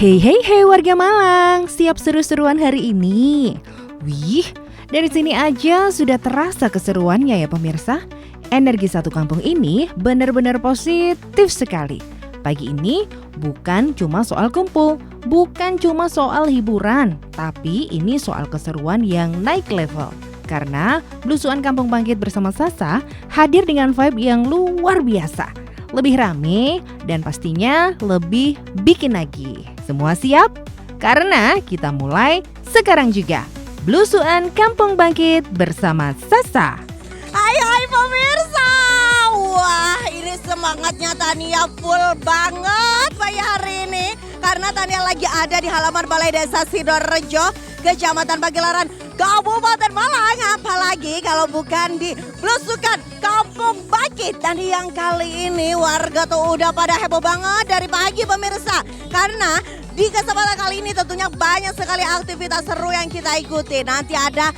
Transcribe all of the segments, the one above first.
Hey warga Malang, siap seru-seruan hari ini? Wih, dari sini aja sudah terasa keseruannya ya pemirsa. Energi satu kampung ini benar-benar positif sekali. Pagi ini bukan cuma soal kumpul, bukan cuma soal hiburan, tapi ini soal keseruan yang naik level. Karena Blusukan Kampung Bangkit bersama Sasa hadir dengan vibe yang luar biasa. Lebih rame dan pastinya lebih bikin lagi. Semua siap? Karena kita mulai sekarang juga. Blusukan Kampung Bangkit bersama Sasa. Hai pemirsa. Wah, ini semangatnya Tania full banget pada hari ini. Karena Tania lagi ada di halaman Balai Desa Sidorejo, Kecamatan Pagelaran, Kabupaten Malang. Apalagi kalau bukan di Blusukan Kampung Bangkit. Dan yang kali ini warga tuh udah pada heboh banget dari pagi pemirsa. Karena di kesempatan kali ini tentunya banyak sekali aktivitas seru yang kita ikuti. Nanti ada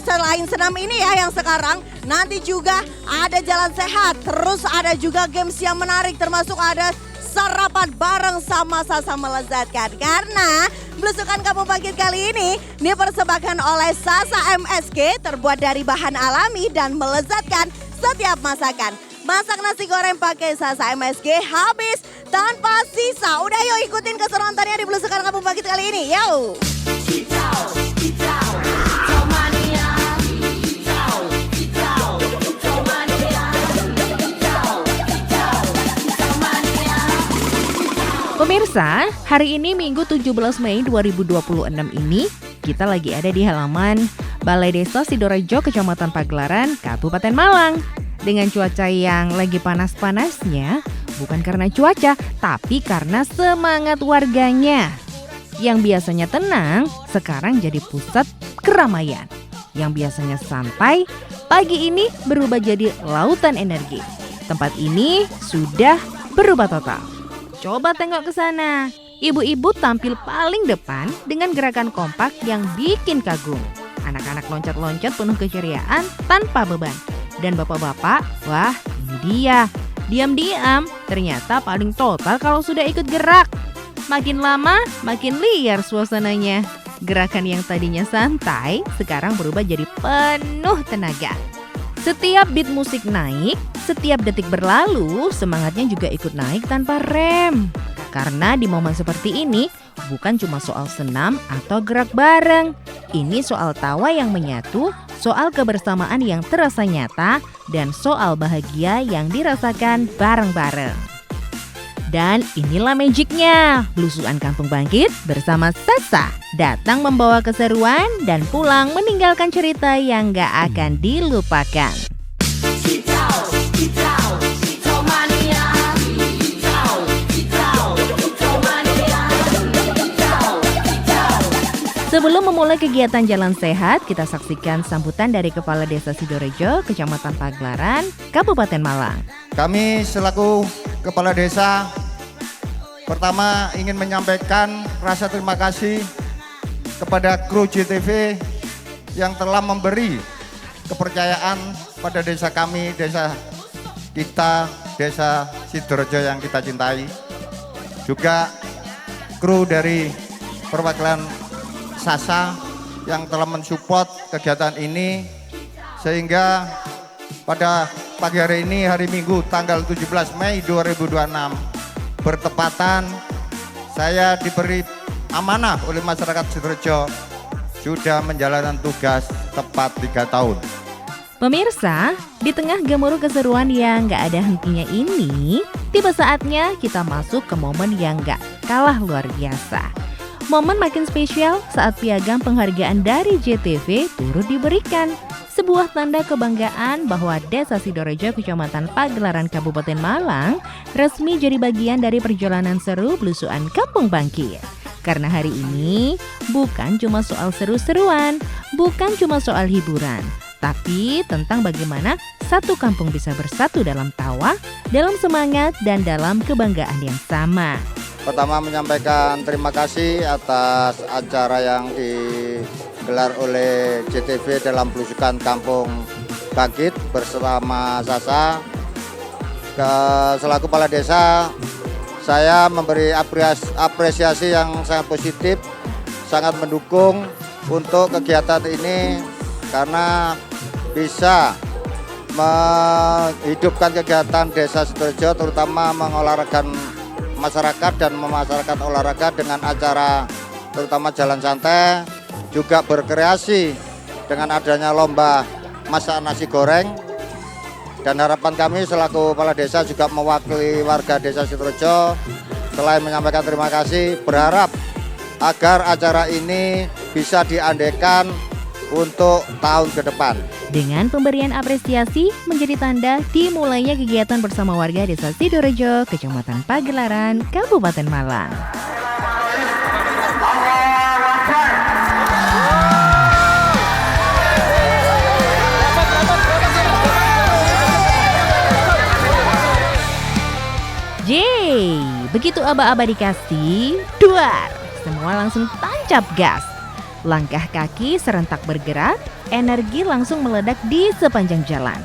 selain senam ini ya yang sekarang, nanti juga ada jalan sehat. Terus ada juga games yang menarik, termasuk ada sarapan bareng sama Sasa melezatkan. Karena Blusukan Kampung Bangkit kali ini dipersembahkan oleh Sasa MSG, terbuat dari bahan alami dan melezatkan setiap masakan. Masak nasi goreng pakai Sasa MSG habis tanpa sisa. Udah yuk ikutin keseruan Tania di Blusukan Kampung Bangkit kali ini. Yo. Pemirsa, hari ini Minggu 17 Mei 2026 ini kita lagi ada di halaman Balai Desa Sidorejo, Kecamatan Pagelaran, Kabupaten Malang. Dengan cuaca yang lagi panas-panasnya, bukan karena cuaca, tapi karena semangat warganya. Yang biasanya tenang, sekarang jadi pusat keramaian. Yang biasanya santai, pagi ini berubah jadi lautan energi. Tempat ini sudah berubah total. Coba tengok ke sana. Ibu-ibu tampil paling depan dengan gerakan kompak yang bikin kagum. Anak-anak loncat-loncat penuh keceriaan tanpa beban. Dan bapak-bapak, wah ini dia. Diam-diam ternyata paling total kalau sudah ikut gerak. Makin lama makin liar suasananya. Gerakan yang tadinya santai sekarang berubah jadi penuh tenaga. Setiap beat musik naik, setiap detik berlalu, semangatnya juga ikut naik tanpa rem. Karena di momen seperti ini, bukan cuma soal senam atau gerak bareng. Ini soal tawa yang menyatu, soal kebersamaan yang terasa nyata, dan soal bahagia yang dirasakan bareng-bareng. Dan inilah magicnya, Blusukan Kampung Bangkit bersama Sasa datang membawa keseruan dan pulang meninggalkan cerita yang gak akan dilupakan. Sebelum memulai kegiatan jalan sehat, kita saksikan sambutan dari Kepala Desa Sidorejo, Kecamatan Pagelaran, Kabupaten Malang. Kami selaku Kepala Desa pertama ingin menyampaikan rasa terima kasih kepada kru JTV yang telah memberi kepercayaan pada desa kami, desa kita, Desa Sidorejo yang kita cintai. Juga kru dari perwakilan Sasa yang telah mensupport kegiatan ini, sehingga pada pagi hari ini, hari Minggu tanggal 17 Mei 2026 bertepatan saya diberi amanah oleh masyarakat Sidorejo sudah menjalankan tugas tepat 3 tahun. Pemirsa, di tengah gemuruh keseruan yang gak ada hentinya ini, tiba saatnya kita masuk ke momen yang gak kalah luar biasa. Momen makin spesial saat piagam penghargaan dari JTV turut diberikan. Sebuah tanda kebanggaan bahwa Desa Sidorejo, Kecamatan Pagelaran, Kabupaten Malang resmi jadi bagian dari perjalanan seru Blusukan Kampung Bangkit. Karena hari ini bukan cuma soal seru-seruan, bukan cuma soal hiburan, tapi tentang bagaimana satu kampung bisa bersatu dalam tawa, dalam semangat, dan dalam kebanggaan yang sama. Pertama menyampaikan terima kasih atas acara yang digelar oleh JTV dalam Blusukan Kampung Bangkit bersama Sasa. Selaku Kepala Desa, saya memberi apresiasi yang sangat positif, sangat mendukung untuk kegiatan ini karena bisa menghidupkan kegiatan Desa Sidoarjo, terutama mengolahragakan masyarakat dan memasarkan olahraga dengan acara terutama jalan santai, juga berkreasi dengan adanya lomba masak nasi goreng. Dan harapan kami selaku kepala desa juga mewakili warga Desa Sidoarjo, selain menyampaikan terima kasih, berharap agar acara ini bisa diandekan untuk tahun ke depan. Dengan pemberian apresiasi menjadi tanda dimulainya kegiatan bersama warga Desa Sidoarjo, Kecamatan Pagelaran, Kabupaten Malang. Yeay, begitu aba-aba dikasih, duar, semua langsung tancap gas. Langkah kaki serentak bergerak, energi langsung meledak di sepanjang jalan.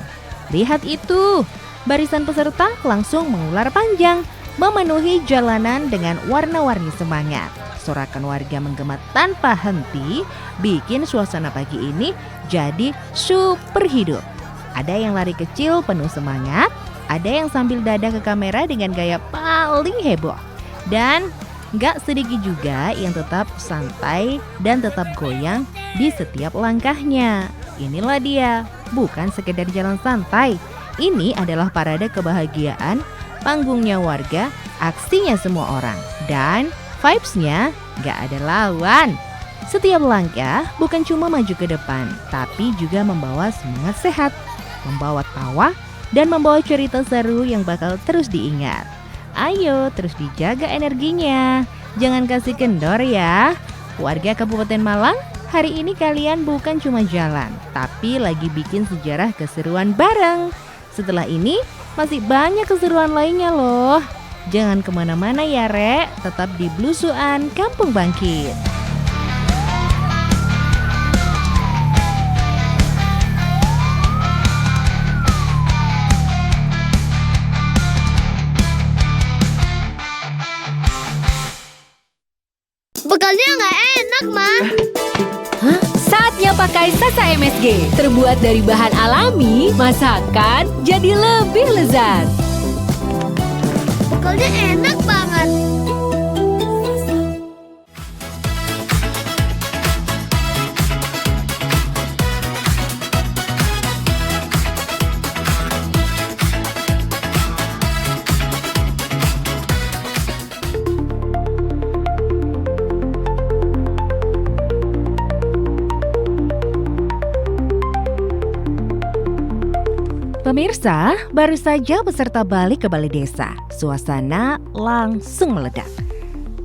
Lihat itu, barisan peserta langsung mengular panjang, memenuhi jalanan dengan warna-warni semangat. Sorakan warga menggema tanpa henti, bikin suasana pagi ini jadi super hidup. Ada yang lari kecil penuh semangat, ada yang sambil dada ke kamera dengan gaya paling heboh. Dan gak sedikit juga yang tetap santai dan tetap goyang di setiap langkahnya. Inilah dia, bukan sekedar jalan santai. Ini adalah parade kebahagiaan, panggungnya warga, aksinya semua orang. Dan vibes-nya gak ada lawan. Setiap langkah bukan cuma maju ke depan, tapi juga membawa semangat sehat, membawa tawa, dan membawa cerita seru yang bakal terus diingat. Ayo terus dijaga energinya, jangan kasih kendor ya. Warga Kabupaten Malang, hari ini kalian bukan cuma jalan, tapi lagi bikin sejarah keseruan bareng. Setelah ini masih banyak keseruan lainnya loh. Jangan kemana-mana ya Rek, tetap di Blusukan Kampung Bangkit. Bekalnya nggak enak, Ma. Saatnya pakai Sasa MSG. Terbuat dari bahan alami, masakan jadi lebih lezat. Bekalnya enak banget. Pemirsa, baru saja peserta balik ke balai desa, suasana langsung meledak.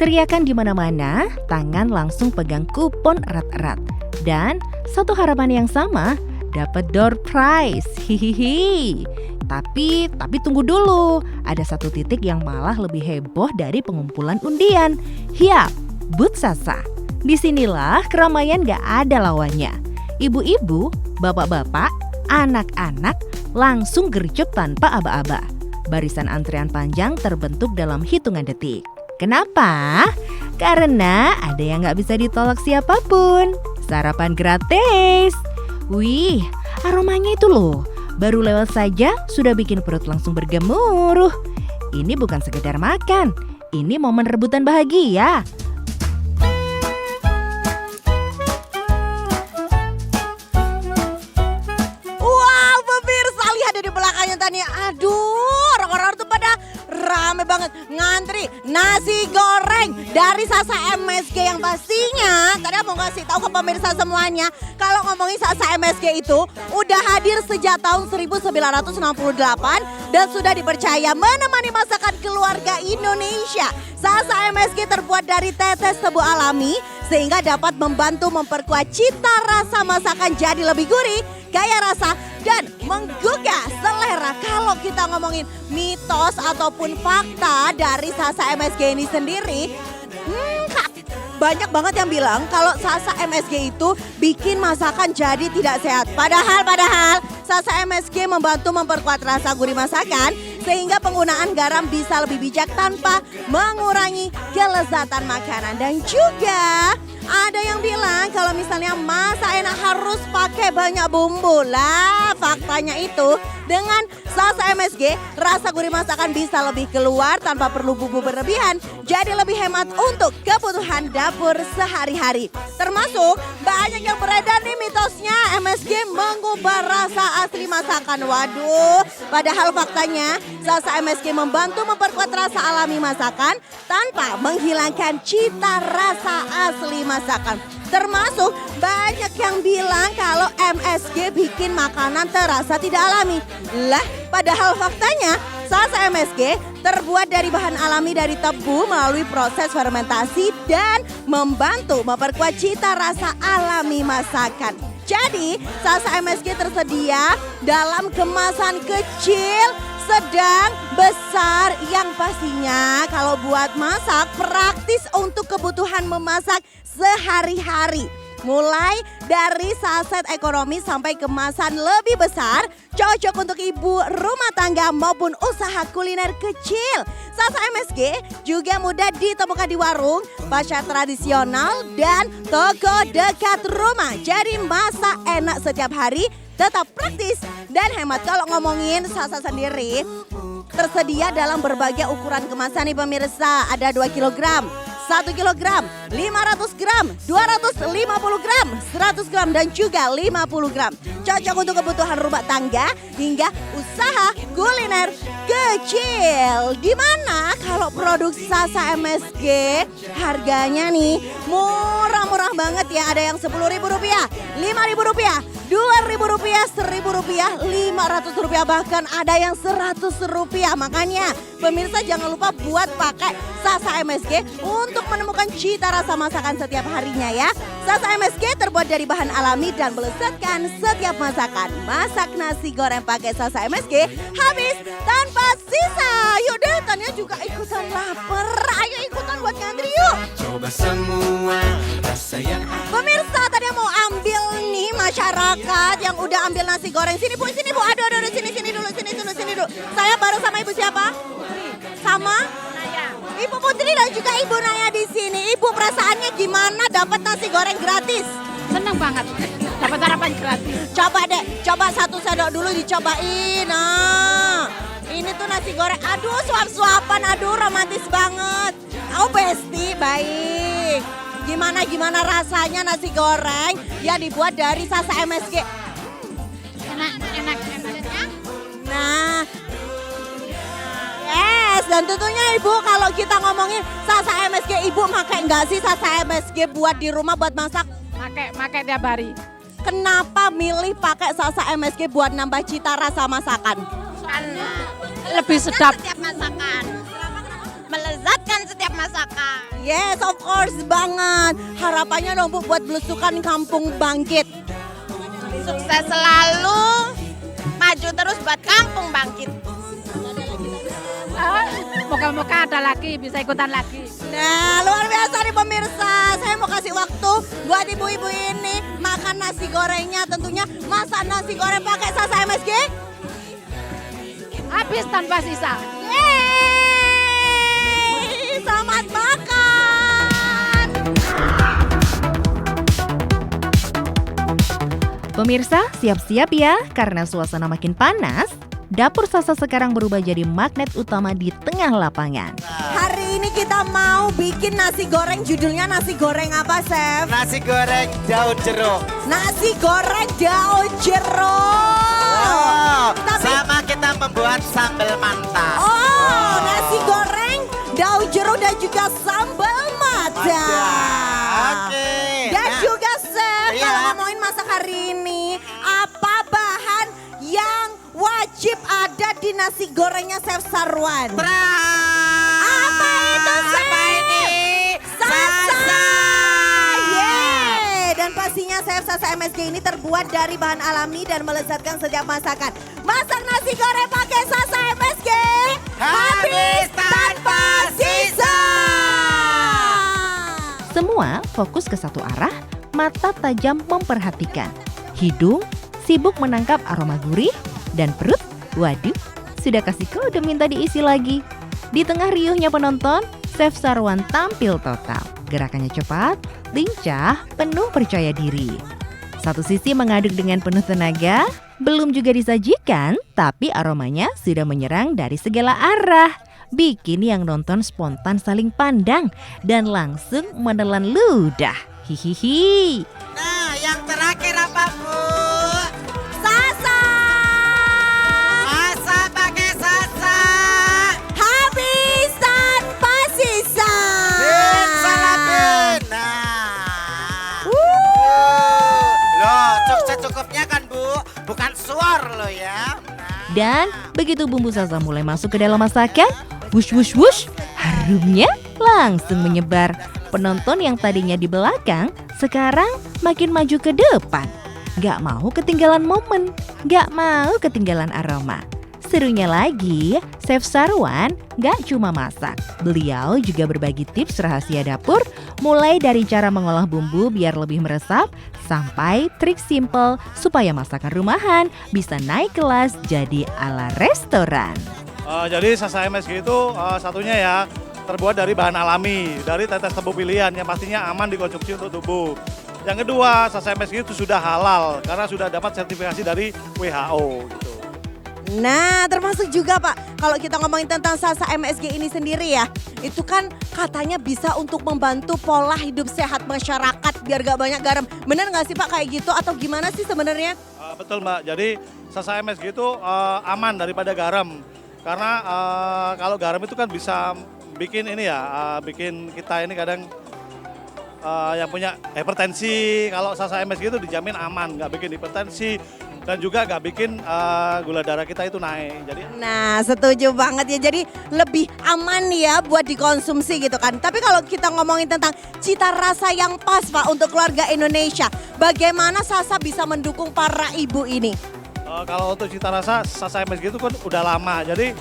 Teriakan di mana-mana, tangan langsung pegang kupon erat-erat. Dan satu harapan yang sama, dapat door prize. Hihihi. Tapi tunggu dulu, ada satu titik yang malah lebih heboh dari pengumpulan undian. Hiap, Booth Sasa. Disinilah keramaian gak ada lawannya. Ibu-ibu, bapak-bapak, anak-anak langsung gercep tanpa aba-aba. Barisan antrean panjang terbentuk dalam hitungan detik. Kenapa? Karena ada yang gak bisa ditolak siapapun. Sarapan gratis. Wih, aromanya itu loh. Baru lewat saja sudah bikin perut langsung bergemuruh. Ini bukan sekedar makan, ini momen rebutan bahagia. Aduh, orang-orang tuh pada rame banget ngantri nasi goreng dari Sasa MSG yang pastinya tadi mau kasih tahu ke pemirsa semuanya kalau ngomongin Sasa MSG itu udah hadir sejak tahun 1968 dan sudah dipercaya menemani masakan keluarga Indonesia. Sasa MSG terbuat dari tetes tebu alami sehingga dapat membantu memperkuat cita rasa masakan jadi lebih gurih, kaya rasa, dan menggugah selera. Kalau kita ngomongin mitos ataupun fakta dari Sasa MSG ini sendiri, banyak banget yang bilang kalau Sasa MSG itu bikin masakan jadi tidak sehat. Padahal Sasa MSG membantu memperkuat rasa gurih masakan sehingga penggunaan garam bisa lebih bijak tanpa mengurangi kelezatan makanan. Dan juga ada yang bilang kalau misalnya masak enak harus pakai banyak bumbu. Lah, faktanya itu dengan salsa MSG, rasa gurih masakan bisa lebih keluar tanpa perlu bumbu berlebihan. Jadi lebih hemat untuk kebutuhan dapur sehari-hari. Termasuk banyak yang beredar nih mitosnya MSG mengubah rasa asli masakan. Waduh, padahal faktanya salsa MSG membantu memperkuat rasa alami masakan tanpa menghilangkan cita rasa asli masakan. Termasuk banyak yang bilang kalau MSG bikin makanan terasa tidak alami. Lah, padahal faktanya salsa MSG terbuat dari bahan alami dari tebu melalui proses fermentasi dan membantu memperkuat cita rasa alami masakan. Jadi, salsa MSG tersedia dalam kemasan kecil, sedang, besar, yang pastinya kalau buat masak praktis untuk kebutuhan memasak sehari-hari. Mulai dari saset ekonomi sampai kemasan lebih besar, cocok untuk ibu rumah tangga maupun usaha kuliner kecil. Salsa MSG juga mudah ditemukan di warung, pasar tradisional, dan toko dekat rumah. Jadi masak enak setiap hari, tetap praktis dan hemat. Kalau ngomongin salsa sendiri, tersedia dalam berbagai ukuran kemasan nih pemirsa. Ada 2 kg, 1 kg, 500 gram, 250 gram, 100 gram, dan juga 50 gram. Cocok untuk kebutuhan rumah tangga hingga usaha kuliner kecil. Dimana kalau produksi salsa MSG harganya nih murah-murah banget ya. Ada yang Rp10.000, Rp5.000, Rp2.000, Rp1.000, Rp500, bahkan ada yang Rp100. Makanya pemirsa jangan lupa buat pakai salsa MSG untuk menemukan cita rasa masakan setiap harinya ya. Salsa MSG terbuat dari bahan alami dan melezatkan setiap masakan. Masak nasi goreng pakai salsa MSG habis tanpa sisa. Yuk deh, Tania juga ikutan lapar. Ayo ikutan buat ngantri yuk. Coba semua rasa yang Pemirsa, tadi mau ambil nih masyarakat yang udah ambil nasi goreng. Sini Bu, sini Bu. Aduh, sini dulu. Saya baru sama Ibu siapa? Sama? Naya. Ibu Putri dan juga Ibu Naya di sini. Ibu, perasaannya gimana dapat nasi goreng gratis? Seneng banget dapat sarapan gratis. Coba deh, coba satu sendok dulu dicobain. Nah, ini tuh nasi goreng. Aduh, suap-suapan. Aduh, romantis banget. Oh, Besti, baik. Gimana rasanya nasi goreng yang dibuat dari salsa MSG? Enak. Nah, yes, dan tentunya Ibu kalau kita ngomongin salsa MSG, Ibu pakai nggak sih salsa MSG buat di rumah buat masak? Pakai tiap hari. Kenapa milih pakai salsa MSG buat nambah cita rasa masakan? Lebih sedap. Setiap masakan. Melezatkan setiap masakan. Yes, of course banget. Harapannya dong Bu buat belusukan Kampung Bangkit. Sukses selalu, maju terus buat Kampung Bangkit. Moga-moga ada lagi, bisa ikutan lagi. Nah, luar biasa nih pemirsa. Saya mau kasih waktu buat ibu-ibu ini makan nasi gorengnya. Tentunya masak nasi goreng pakai salsa MSG. Habis tanpa sisa. Yeay, selamat makan. Pemirsa, siap-siap ya karena suasana makin panas. Dapur Sasa sekarang berubah jadi magnet utama di tengah lapangan. Hari ini kita mau bikin nasi goreng. Judulnya nasi goreng apa, Chef? nasi goreng daun jeruk. Nasi goreng daun jeruk. Oh, Tapi- sama kita membuat sambal mantap. Oh, nasi goreng daun jeruk dan juga sambal mata. Oke. Dan Nah, juga Chef, iya. kalau ngomongin masak hari ini, apa bahan yang wajib ada di nasi gorengnya Chef Sarwan? Apa itu, Chef? Apa ini? Sasa. Yeay. Dan pastinya Chef Sasa MSG ini terbuat dari bahan alami dan melezatkan setiap masakan. Masak nasi goreng pakai Sasa MSG. Habis tanpa sisa. Semua fokus ke satu arah, mata tajam memperhatikan. Hidung sibuk menangkap aroma gurih dan perut, waduh, sudah kasih kode minta diisi lagi. Di tengah riuhnya penonton, Chef Sarwan tampil total. Gerakannya cepat, lincah, penuh percaya diri. Satu sisi mengaduk dengan penuh tenaga, belum juga disajikan, tapi aromanya sudah menyerang dari segala arah. Bikin yang nonton spontan saling pandang dan langsung menelan ludah. Hihihi. Nah, yang terakhir apa, Bu? Sasa. Masak pakai Sasa. Habis tanpa sisa. Bin salabin. Nah. Loh, secukupnya kan, Bu. Bukan suar loh ya. Nah. Dan begitu bumbu salsa mulai masuk ke dalam masakan, wush wush wush, harumnya langsung menyebar. Penonton yang tadinya di belakang sekarang makin maju ke depan. Gak mau ketinggalan momen, gak mau ketinggalan aroma. Serunya lagi, Chef Sarwan gak cuma masak. Beliau juga berbagi tips rahasia dapur, mulai dari cara mengolah bumbu biar lebih meresap, sampai trik simple supaya masakan rumahan bisa naik kelas jadi ala restoran. Jadi Sasa MSG itu satunya ya terbuat dari bahan alami, dari tetes tebu pilihan yang pastinya aman dikonsumsi untuk tubuh. Yang kedua, Sasa MSG itu sudah halal karena sudah dapat sertifikasi dari WHO gitu. Nah, termasuk juga Pak, kalau kita ngomongin tentang Sasa MSG ini sendiri ya, itu kan katanya bisa untuk membantu pola hidup sehat masyarakat biar gak banyak garam. Bener gak sih Pak kayak gitu atau gimana sih sebenarnya? Betul Mbak, jadi Sasa MSG itu aman daripada garam. Karena kalau garam itu kan bisa bikin ini ya, bikin kita ini kadang yang punya hipertensi. Kalau Sasa MSG itu dijamin aman, nggak bikin hipertensi dan juga nggak bikin gula darah kita itu naik. Jadi, Nah, setuju banget ya. Jadi lebih aman ya buat dikonsumsi gitu kan. Tapi kalau kita ngomongin tentang cita rasa yang pas Pak untuk keluarga Indonesia, bagaimana Sasa bisa mendukung para ibu ini? kalau untuk cita rasa Sasa MSG itu kan udah lama. Jadi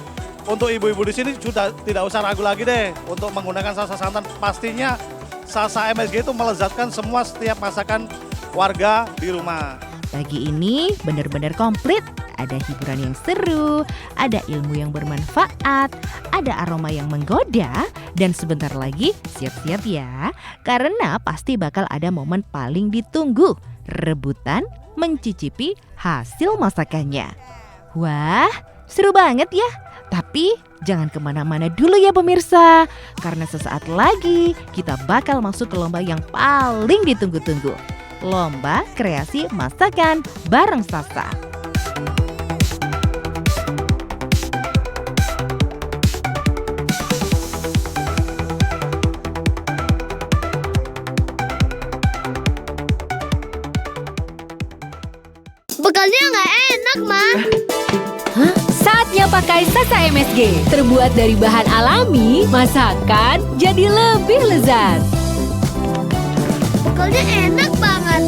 untuk ibu-ibu di sini sudah tidak usah ragu lagi deh untuk menggunakan Sasa santan. Pastinya Sasa MSG itu melezatkan semua setiap masakan warga di rumah. Pagi ini benar-benar komplit. Ada hiburan yang seru, ada ilmu yang bermanfaat, ada aroma yang menggoda, dan sebentar lagi siap-siap ya. Karena pasti bakal ada momen paling ditunggu, rebutan mencicipi hasil masakannya. Wah, seru banget ya. Tapi jangan kemana-mana dulu ya pemirsa, karena sesaat lagi kita bakal masuk ke lomba yang paling ditunggu-tunggu. Lomba kreasi masakan bareng Sasa. Bekalnya nggak enak, Ma. Saatnya pakai Sasa MSG. Terbuat dari bahan alami, masakan jadi lebih lezat. Bekalnya enak banget.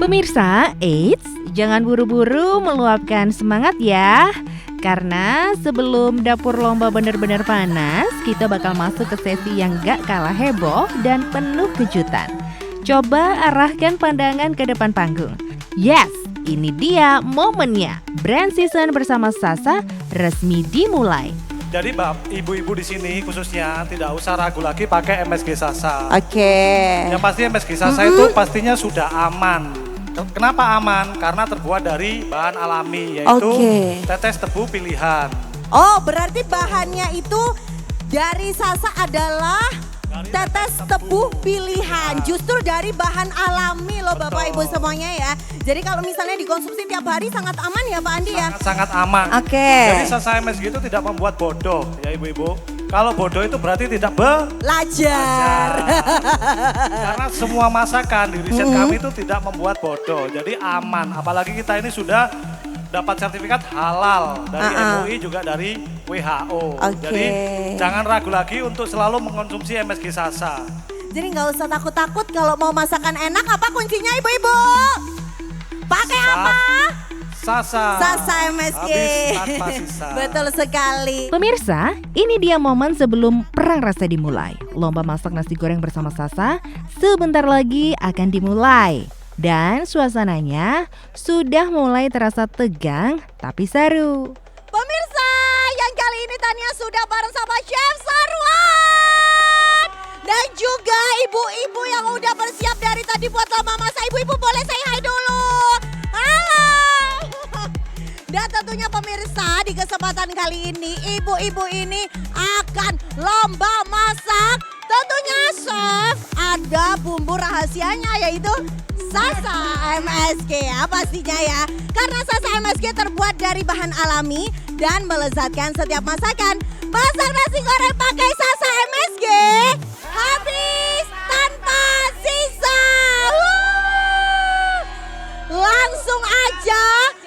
Pemirsa, eits, jangan buru-buru meluapkan semangat ya. Karena sebelum dapur lomba benar-benar panas, kita bakal masuk ke sesi yang gak kalah heboh dan penuh kejutan. Coba arahkan pandangan ke depan panggung. Yes, ini dia momennya. Brand Season bersama Sasa resmi dimulai. Jadi ibu-ibu di sini khususnya tidak usah ragu lagi pakai MSG Sasa. Oke. Yang pasti MSG Sasa itu pastinya sudah aman. Kenapa aman? Karena terbuat dari bahan alami, yaitu tetes tebu pilihan. Oh, berarti bahannya itu dari Sasa adalah tetes tebu pilihan. Justru dari bahan alami loh Bapak Ibu semuanya ya. Jadi kalau misalnya dikonsumsi tiap hari sangat aman ya Pak Andi ya? Sangat aman. Oke. Jadi Sasa MSG itu tidak membuat bodoh ya ibu-ibu. Kalau bodoh itu berarti tidak belajar. Karena semua masakan di riset kami itu tidak membuat bodoh. Jadi aman. Apalagi kita ini sudah dapat sertifikat halal dari MUI juga dari WHO. Jadi jangan ragu lagi untuk selalu mengkonsumsi MSG Sasa. Jadi nggak usah takut-takut kalau mau masakan enak. Apa kuncinya ibu-ibu? Pakai apa? Sasa. Sasa MSG. Habis tanpa sisa. Betul sekali. Pemirsa, ini dia momen sebelum perang rasa dimulai. Lomba masak nasi goreng bersama Sasa sebentar lagi akan dimulai. Dan suasananya sudah mulai terasa tegang tapi seru. Pemirsa, yang kali ini Tania sudah bareng sama Chef Sarwan. Dan juga ibu-ibu yang udah bersiap dari tadi buat lomba masak. Ibu-ibu boleh say hi dulu. Halo. Dan tentunya pemirsa, di kesempatan kali ini ibu-ibu ini akan lomba masak. Tentunya chef ada bumbu rahasianya yaitu Sasa MSG ya pastinya ya. Karena Sasa MSG terbuat dari bahan alami dan melezatkan setiap masakan. Masak nasi goreng pakai Sasa MSG habis tanpa sisa. Langsung aja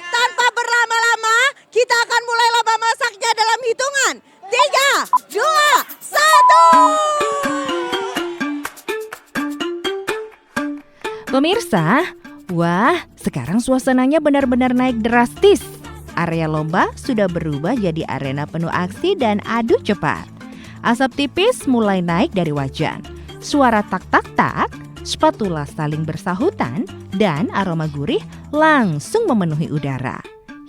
tanpa berlama-lama kita akan mulai lomba masaknya dalam hitungan 3, 2, 1. Pemirsa, wah sekarang suasananya benar-benar naik drastis. Area lomba sudah berubah jadi arena penuh aksi dan adu cepat. Asap tipis mulai naik dari wajan. Suara tak-tak-tak, spatula saling bersahutan, dan aroma gurih langsung memenuhi udara.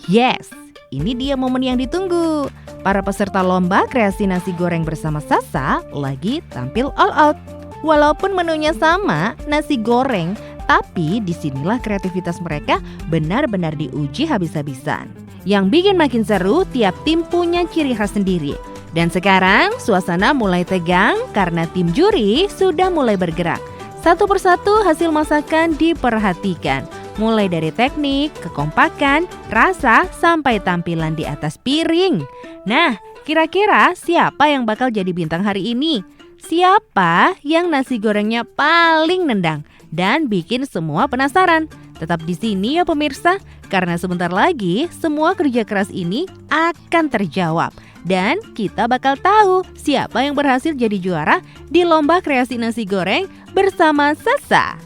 Yes, ini dia momen yang ditunggu. Para peserta lomba kreasi nasi goreng bersama Sasa lagi tampil all out. Walaupun menunya sama, nasi goreng, tapi disinilah kreativitas mereka benar-benar diuji habis-habisan. Yang bikin makin seru, tiap tim punya ciri khas sendiri. Dan sekarang suasana mulai tegang karena tim juri sudah mulai bergerak. Satu persatu hasil masakan diperhatikan. Mulai dari teknik, kekompakan, rasa, sampai tampilan di atas piring. Nah, kira-kira siapa yang bakal jadi bintang hari ini? Siapa yang nasi gorengnya paling nendang dan bikin semua penasaran? Tetap di sini ya pemirsa, karena sebentar lagi semua kerja keras ini akan terjawab. Dan kita bakal tahu siapa yang berhasil jadi juara di lomba kreasi nasi goreng bersama Sasa.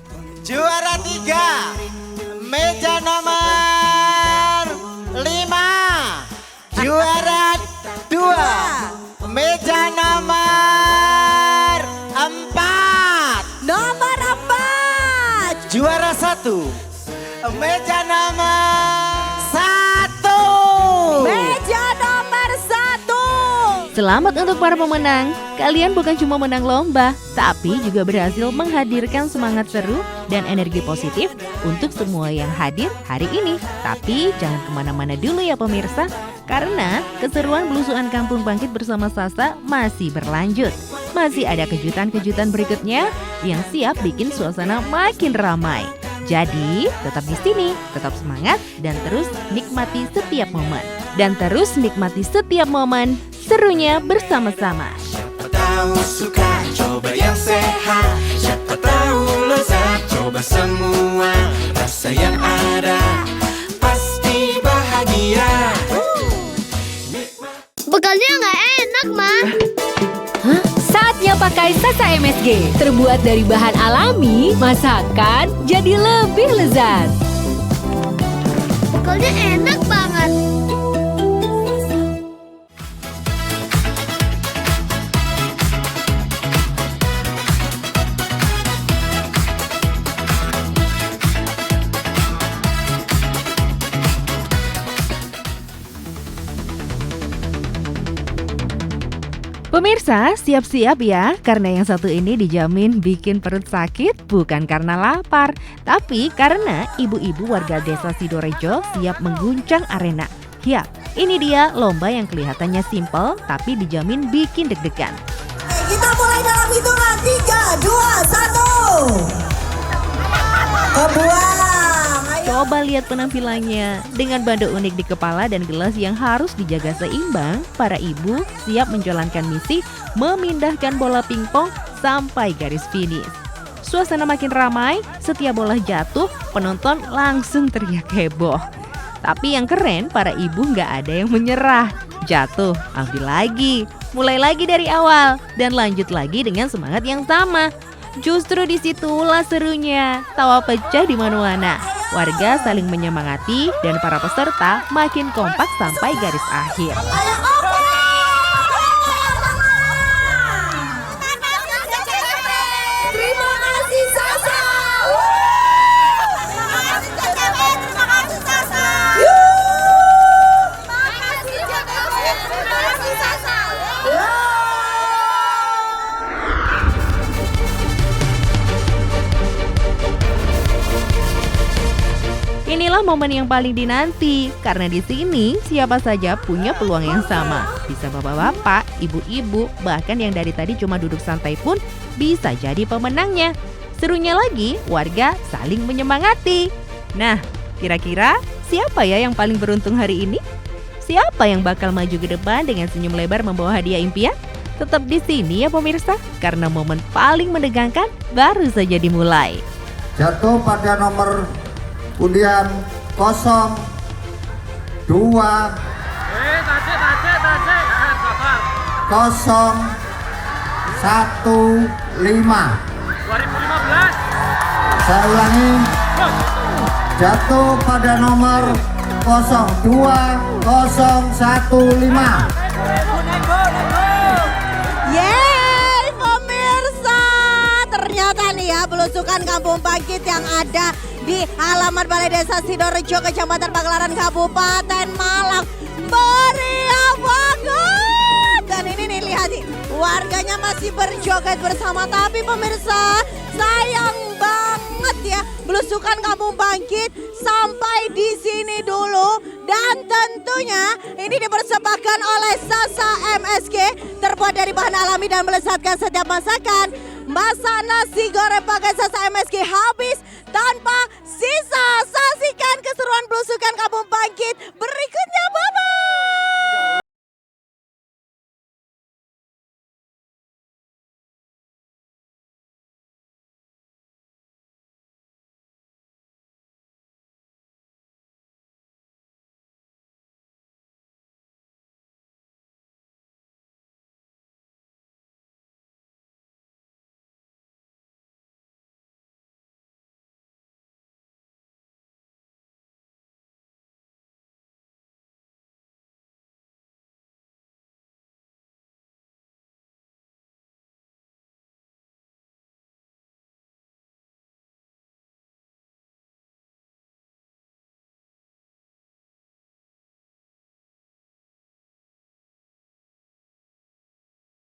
Juara 3, meja nomor 5. Juara 2, meja nomor 4. Nomor 4. Juara 1, meja nomor 1. Meja nomor 1. Selamat untuk para pemenang. Kalian bukan cuma menang lomba, tapi juga berhasil menghadirkan semangat seru dan energi positif untuk semua yang hadir hari ini. Tapi jangan kemana-mana dulu ya pemirsa, karena keseruan belusuan Kampung Bangkit bersama Sasa masih berlanjut. Masih ada kejutan-kejutan berikutnya yang siap bikin suasana makin ramai. Jadi tetap di sini, tetap semangat dan terus nikmati setiap momen. Dan terus nikmati setiap momen serunya bersama-sama. Siapa tahu suka, coba yang sehat. Siapa tahu lezat, coba semua. Rasa yang ada, pasti bahagia. Bekalnya nggak enak, Mah. Saatnya pakai Sasa MSG. Terbuat dari bahan alami, masakan jadi lebih lezat. Bekalnya enak banget. Pemirsa, siap-siap ya, karena yang satu ini dijamin bikin perut sakit bukan karena lapar, tapi karena ibu-ibu warga desa Sidorejo siap mengguncang arena. Ya, ini dia lomba yang kelihatannya simpel, tapi dijamin bikin deg-degan. Kita mulai dalam hitungan 3, 2, 1. Kebuang. Coba lihat penampilannya. Dengan bando unik di kepala dan gelas yang harus dijaga seimbang, para ibu siap menjalankan misi memindahkan bola pingpong sampai garis finish. Suasana makin ramai, setiap bola jatuh, penonton langsung teriak heboh. Tapi yang keren, para ibu nggak ada yang menyerah. Jatuh, ambil lagi, mulai lagi dari awal, dan lanjut lagi dengan semangat yang sama. Justru disitulah serunya, tawa pecah di mana-mana. Warga saling menyemangati dan para peserta makin kompak sampai garis akhir. Terima kasih Sasa. Inilah momen yang paling dinanti karena di sini siapa saja punya peluang yang sama. Bisa bapak-bapak, ibu-ibu, bahkan yang dari tadi cuma duduk santai pun bisa jadi pemenangnya. Serunya lagi, warga saling menyemangati. Nah, kira-kira siapa ya yang paling beruntung hari ini? Siapa yang bakal maju ke depan dengan senyum lebar membawa hadiah impian? Tetap di sini ya pemirsa, karena momen paling menegangkan baru saja dimulai. Jatuh pada nomor undian 02 05. Saya ulangi, jatuh pada nomor 02015. Yeay pemirsa, ternyata nih ya belusukan Kampung Bangkit yang ada di halaman Balai Desa Sidorejo, Kecamatan Pagelaran, Kabupaten Malang meriah banget. Dan ini nih lihat nih, warganya masih berjoget bersama. Tapi pemirsa, sayang banget ya belusukan Kampung Bangkit sampai di sini dulu. Dan tentunya ini dipersembahkan oleh Sasa MSG, terbuat dari bahan alami dan melezatkan setiap masakan. Masak nasi goreng pakai Sasa MSG habis tanpa sisa.